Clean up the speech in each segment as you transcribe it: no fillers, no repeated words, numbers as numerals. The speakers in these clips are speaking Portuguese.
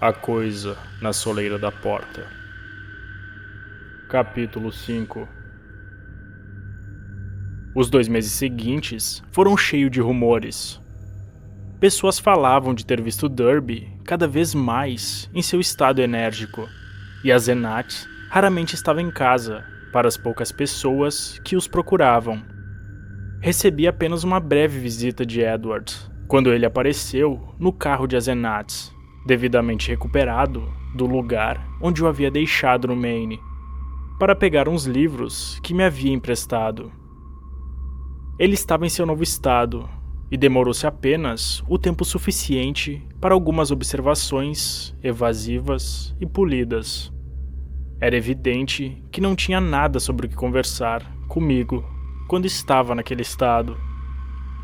A coisa na soleira da porta. Capítulo 5. Os 2 meses seguintes foram cheios de rumores. Pessoas falavam de ter visto Derby cada vez mais em seu estado enérgico, e a Zenat raramente estava em casa para as poucas pessoas que os procuravam. Recebi apenas uma breve visita de Edward, quando ele apareceu no carro de Azenat, devidamente recuperado do lugar onde o havia deixado no Maine, para pegar uns livros que me havia emprestado. Ele estava em seu novo estado, e demorou-se apenas o tempo suficiente para algumas observações evasivas e polidas. Era evidente que não tinha nada sobre o que conversar comigo quando estava naquele estado,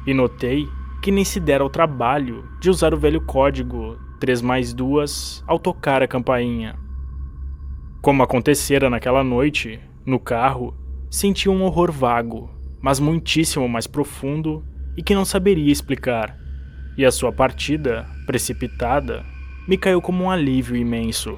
e notei que nem se dera ao trabalho de usar o velho código 3+2 ao tocar a campainha. Como acontecera naquela noite, no carro, senti um horror vago, mas muitíssimo mais profundo e que não saberia explicar, e a sua partida, precipitada, me caiu como um alívio imenso.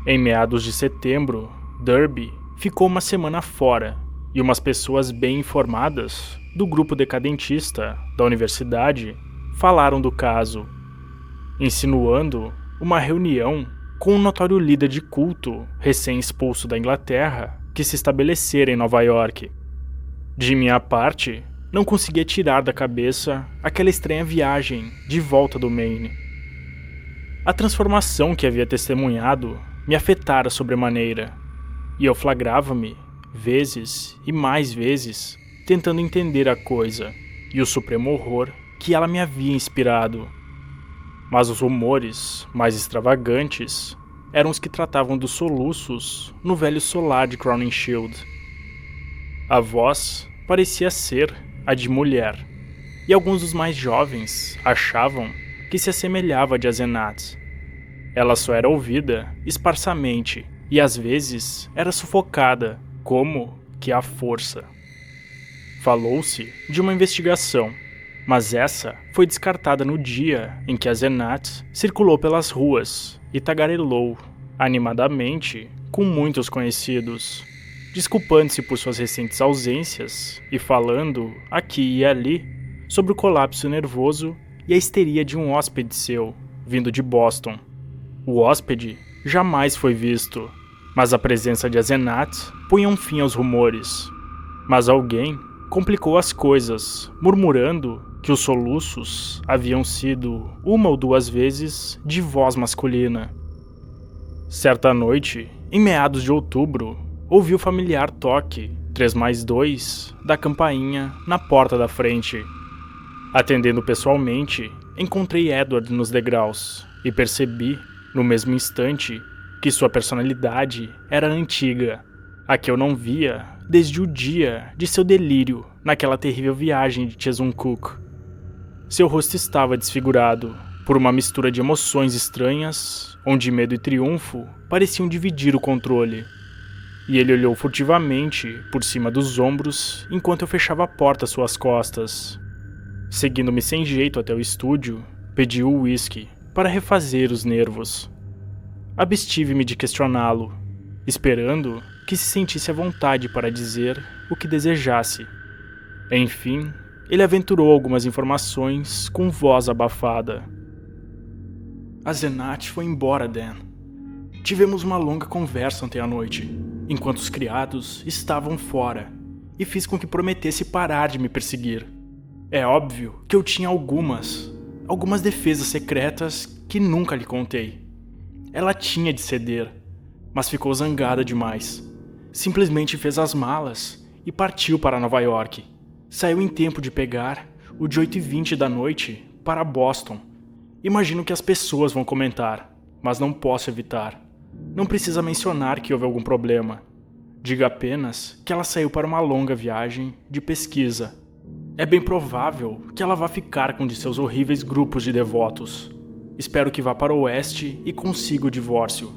Em meados de setembro, Derby ficou uma semana fora, e umas pessoas bem informadas do grupo decadentista da universidade falaram do caso, insinuando uma reunião com um notório líder de culto recém-expulso da Inglaterra que se estabelecera em Nova York. De minha parte, não conseguia tirar da cabeça aquela estranha viagem de volta do Maine. A transformação que havia testemunhado me afetara sobremaneira, e eu flagrava-me, vezes e mais vezes, tentando entender a coisa e o supremo horror que ela me havia inspirado. Mas os rumores mais extravagantes eram os que tratavam dos soluços no velho solar de Crowninshield. A voz parecia ser a de mulher, e alguns dos mais jovens achavam que se assemelhava a de Azenat. Ela só era ouvida esparsamente e às vezes era sufocada, como que à força. Falou-se de uma investigação, mas essa foi descartada no dia em que Azenat circulou pelas ruas e tagarelou animadamente com muitos conhecidos, desculpando-se por suas recentes ausências e falando, aqui e ali, sobre o colapso nervoso e a histeria de um hóspede seu, vindo de Boston. O hóspede jamais foi visto, mas a presença de Azenat punha um fim aos rumores. Mas alguém complicou as coisas, murmurando que os soluços haviam sido 1 ou 2 vezes de voz masculina. Certa noite, em meados de outubro, ouvi o familiar toque 3+2 da campainha na porta da frente. Atendendo pessoalmente, encontrei Edward nos degraus e percebi, no mesmo instante, que sua personalidade era antiga, a que eu não via desde o dia de seu delírio naquela terrível viagem de Chesuncook. Seu rosto estava desfigurado por uma mistura de emoções estranhas, onde medo e triunfo pareciam dividir o controle. E ele olhou furtivamente por cima dos ombros enquanto eu fechava a porta às suas costas. Seguindo-me sem jeito até o estúdio, pedi o uísque para refazer os nervos. Abstive-me de questioná-lo, esperando que se sentisse à vontade para dizer o que desejasse. Enfim, ele aventurou algumas informações com voz abafada. Azenat foi embora, Dan. Tivemos uma longa conversa ontem à noite, enquanto os criados estavam fora, e fiz com que prometesse parar de me perseguir. É óbvio que eu tinha algumas defesas secretas que nunca lhe contei. Ela tinha de ceder, mas ficou zangada demais. Simplesmente fez as malas e partiu para Nova York. Saiu em tempo de pegar o de 8h20 da noite para Boston. Imagino que as pessoas vão comentar, mas não posso evitar. Não precisa mencionar que houve algum problema. Diga apenas que ela saiu para uma longa viagem de pesquisa. É bem provável que ela vá ficar com um de seus horríveis grupos de devotos. Espero que vá para o oeste e consiga o divórcio.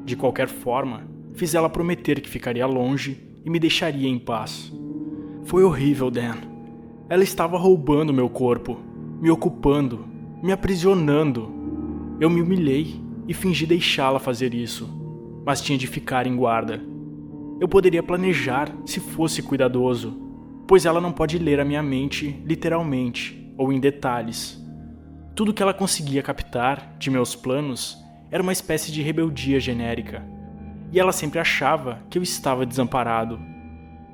De qualquer forma, fiz ela prometer que ficaria longe e me deixaria em paz. Foi horrível, Dan. Ela estava roubando meu corpo, me ocupando, me aprisionando. Eu me humilhei e fingi deixá-la fazer isso, mas tinha de ficar em guarda. Eu poderia planejar se fosse cuidadoso, pois ela não pode ler a minha mente literalmente ou em detalhes. Tudo que ela conseguia captar de meus planos era uma espécie de rebeldia genérica, e ela sempre achava que eu estava desamparado.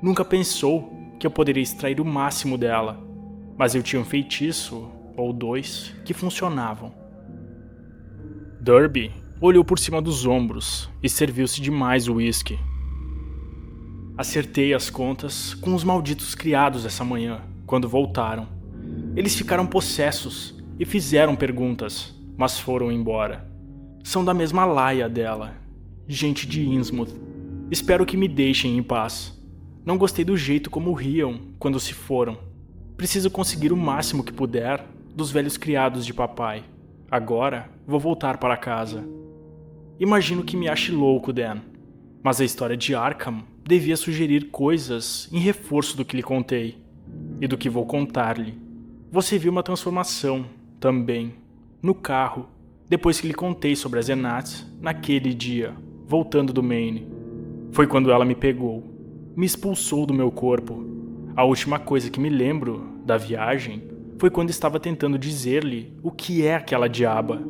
Nunca pensou que eu poderia extrair o máximo dela, mas eu tinha um feitiço, ou dois, que funcionavam. Derby olhou por cima dos ombros e serviu-se de mais uísque. Acertei as contas com os malditos criados essa manhã, quando voltaram. Eles ficaram possessos e fizeram perguntas, mas foram embora. São da mesma laia dela, gente de Innsmouth. Espero que me deixem em paz. Não gostei do jeito como riam quando se foram. Preciso conseguir o máximo que puder dos velhos criados de papai. Agora vou voltar para casa. Imagino que me ache louco, Dan, mas a história de Arkham devia sugerir coisas em reforço do que lhe contei e do que vou contar-lhe. Você viu uma transformação, também, no carro, depois que lhe contei sobre as Enats naquele dia, voltando do Maine. Foi quando ela me pegou, me expulsou do meu corpo. A última coisa que me lembro da viagem foi quando estava tentando dizer-lhe o que é aquela diaba.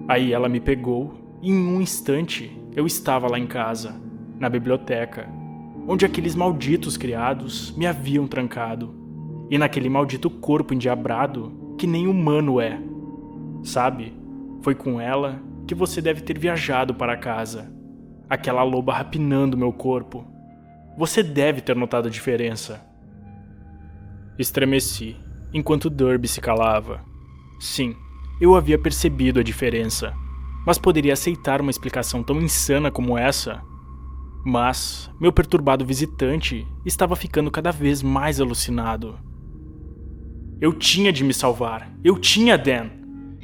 Aí ela me pegou e em um instante eu estava lá em casa, na biblioteca, onde aqueles malditos criados me haviam trancado, e naquele maldito corpo endiabrado que nem humano é. Sabe, foi com ela que você deve ter viajado para casa. Aquela loba rapinando meu corpo. Você deve ter notado a diferença. Estremeci, enquanto Derby se calava. Sim, eu havia percebido a diferença, mas poderia aceitar uma explicação tão insana como essa? Mas meu perturbado visitante estava ficando cada vez mais alucinado. Eu tinha de me salvar. Eu tinha, Dan.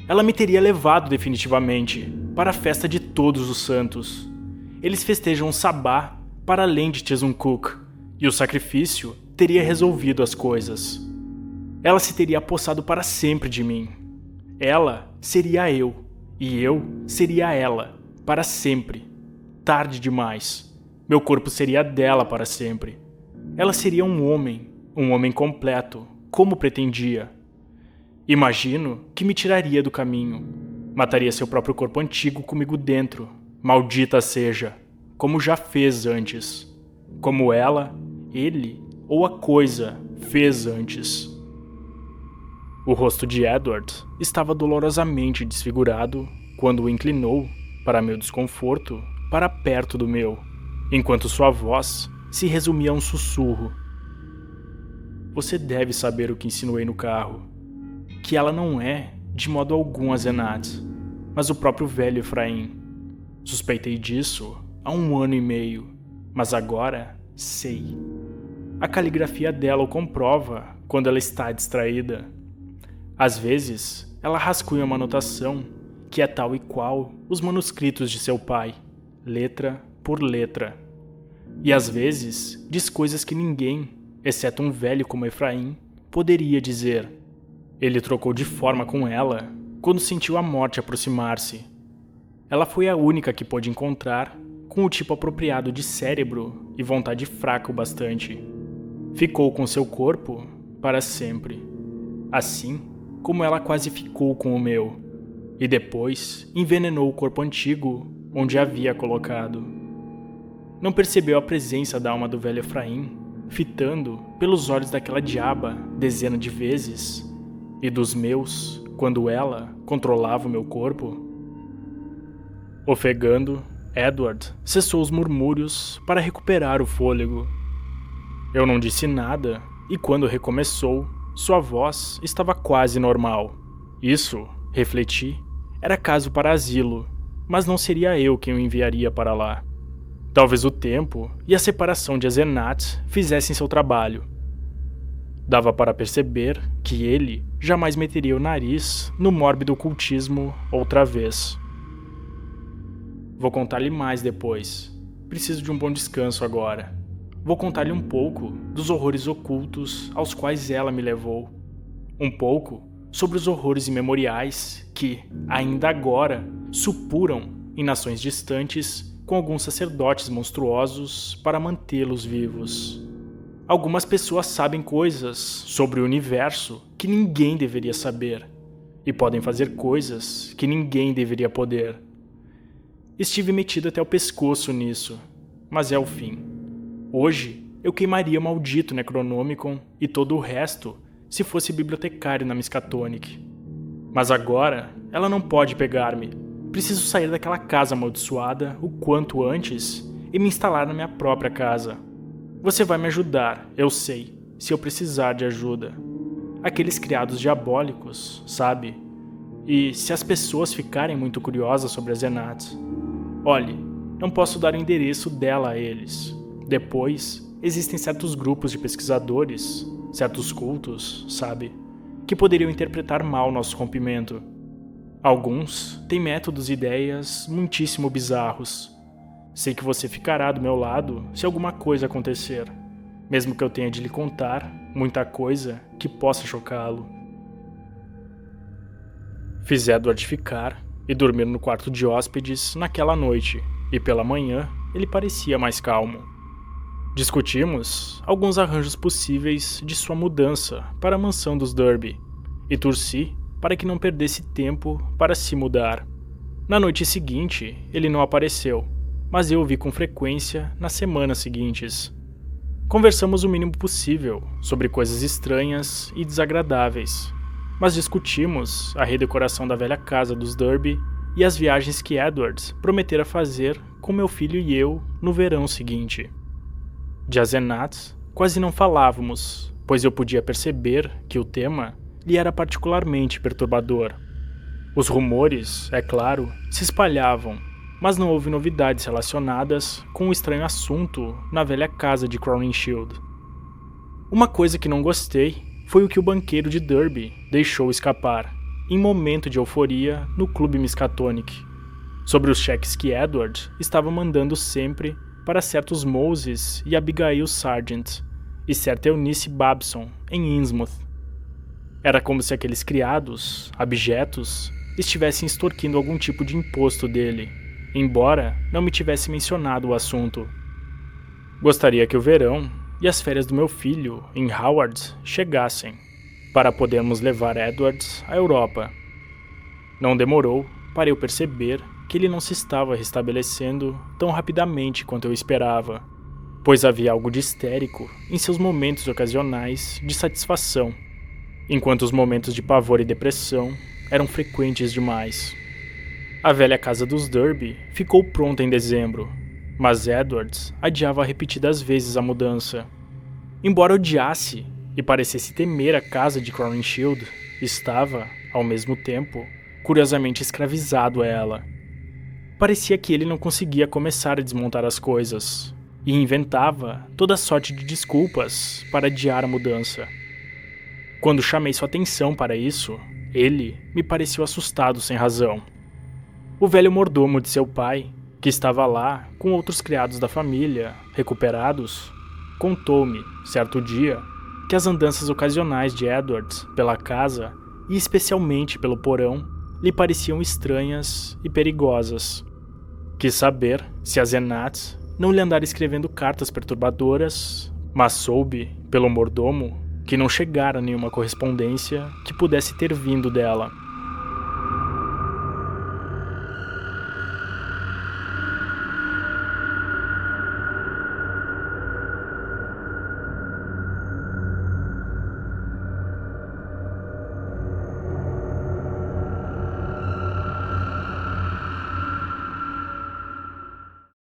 Ela me teria levado definitivamente para a festa de Todos os Santos. Eles festejam um sabá para além de Chesumcook, e o sacrifício teria resolvido as coisas. Ela se teria apossado para sempre de mim. Ela seria eu, e eu seria ela, para sempre. Tarde demais. Meu corpo seria dela para sempre. Ela seria um homem completo, como pretendia. Imagino que me tiraria do caminho. Mataria seu próprio corpo antigo comigo dentro, maldita seja, como já fez antes. Como ela, ele ou a coisa fez antes. O rosto de Edward estava dolorosamente desfigurado quando o inclinou, para meu desconforto, para perto do meu, enquanto sua voz se resumia a um sussurro. Você deve saber o que insinuei no carro, que ela não é, de modo algum, a Zenat, mas o próprio velho Efraim. Suspeitei disso há 1 ano e meio, mas agora sei. A caligrafia dela o comprova quando ela está distraída. Às vezes, ela rascunha uma anotação que é tal e qual os manuscritos de seu pai, letra por letra. E às vezes diz coisas que ninguém, exceto um velho como Efraim, poderia dizer. Ele trocou de forma com ela quando sentiu a morte aproximar-se. Ela foi a única que pôde encontrar com o tipo apropriado de cérebro e vontade fraca o bastante. Ficou com seu corpo para sempre, assim como ela quase ficou com o meu, e depois envenenou o corpo antigo onde havia colocado. Não percebeu a presença da alma do velho Efraim, fitando pelos olhos daquela diaba dezenas de vezes, e dos meus, quando ela controlava o meu corpo? Ofegando, Edward cessou os murmúrios para recuperar o fôlego. Eu não disse nada, e quando recomeçou, sua voz estava quase normal. Isso, refleti, era caso para asilo, mas não seria eu quem o enviaria para lá. Talvez o tempo e a separação de Azenat fizessem seu trabalho. Dava para perceber que ele jamais meteria o nariz no mórbido ocultismo outra vez. Vou contar-lhe mais depois. Preciso de um bom descanso agora. Vou contar-lhe um pouco dos horrores ocultos aos quais ela me levou. Um pouco sobre os horrores imemoriais que, ainda agora, supuram em nações distantes com alguns sacerdotes monstruosos para mantê-los vivos. Algumas pessoas sabem coisas sobre o universo que ninguém deveria saber e podem fazer coisas que ninguém deveria poder. Estive metido até o pescoço nisso, mas é o fim. Hoje, eu queimaria o maldito Necronomicon e todo o resto se fosse bibliotecário na Miskatonic. Mas agora, ela não pode pegar-me. Preciso sair daquela casa amaldiçoada o quanto antes e me instalar na minha própria casa. Você vai me ajudar, eu sei, se eu precisar de ajuda. Aqueles criados diabólicos, sabe? E se as pessoas ficarem muito curiosas sobre as Zenats, olhe, não posso dar o endereço dela a eles. Depois, existem certos grupos de pesquisadores, certos cultos, sabe? Que poderiam interpretar mal nosso rompimento. Alguns têm métodos e ideias muitíssimo bizarros. Sei que você ficará do meu lado se alguma coisa acontecer, mesmo que eu tenha de lhe contar muita coisa que possa chocá-lo. Fiz Edward ficar e dormir no quarto de hóspedes naquela noite, e pela manhã ele parecia mais calmo. Discutimos alguns arranjos possíveis de sua mudança para a mansão dos Derby, e torci para que não perdesse tempo para se mudar. Na noite seguinte, ele não apareceu, mas eu o vi com frequência nas semanas seguintes. Conversamos o mínimo possível sobre coisas estranhas e desagradáveis, mas discutimos a redecoração da velha casa dos Derby e as viagens que Edward prometera fazer com meu filho e eu no verão seguinte. De Azenats, quase não falávamos, pois eu podia perceber que o tema lhe era particularmente perturbador. Os rumores, é claro, se espalhavam, mas não houve novidades relacionadas com o estranho assunto na velha casa de Crowninshield. Uma coisa que não gostei foi o que o banqueiro de Derby deixou escapar, em momento de euforia no clube Miskatonic, sobre os cheques que Edward estava mandando sempre para certos Moses e Abigail Sargent e certa Eunice Babson em Innsmouth. Era como se aqueles criados, abjetos, estivessem extorquindo algum tipo de imposto dele, embora não me tivesse mencionado o assunto. Gostaria que o verão e as férias do meu filho em Howard chegassem, para podermos levar Edward à Europa. Não demorou para eu perceber que ele não se estava restabelecendo tão rapidamente quanto eu esperava, pois havia algo de histérico em seus momentos ocasionais de satisfação, enquanto os momentos de pavor e depressão eram frequentes demais. A velha casa dos Derby ficou pronta em dezembro, mas Edward adiava repetidas vezes a mudança. Embora odiasse e parecesse temer a casa de Crowninshield, estava, ao mesmo tempo, curiosamente escravizado a ela. Parecia que ele não conseguia começar a desmontar as coisas, e inventava toda sorte de desculpas para adiar a mudança. Quando chamei sua atenção para isso, ele me pareceu assustado sem razão. O velho mordomo de seu pai, que estava lá com outros criados da família, recuperados, contou-me, certo dia, que as andanças ocasionais de Edward pela casa, e especialmente pelo porão, lhe pareciam estranhas e perigosas. Quis saber se a Zenats não lhe andara escrevendo cartas perturbadoras, mas soube, pelo mordomo, que não chegara nenhuma correspondência que pudesse ter vindo dela.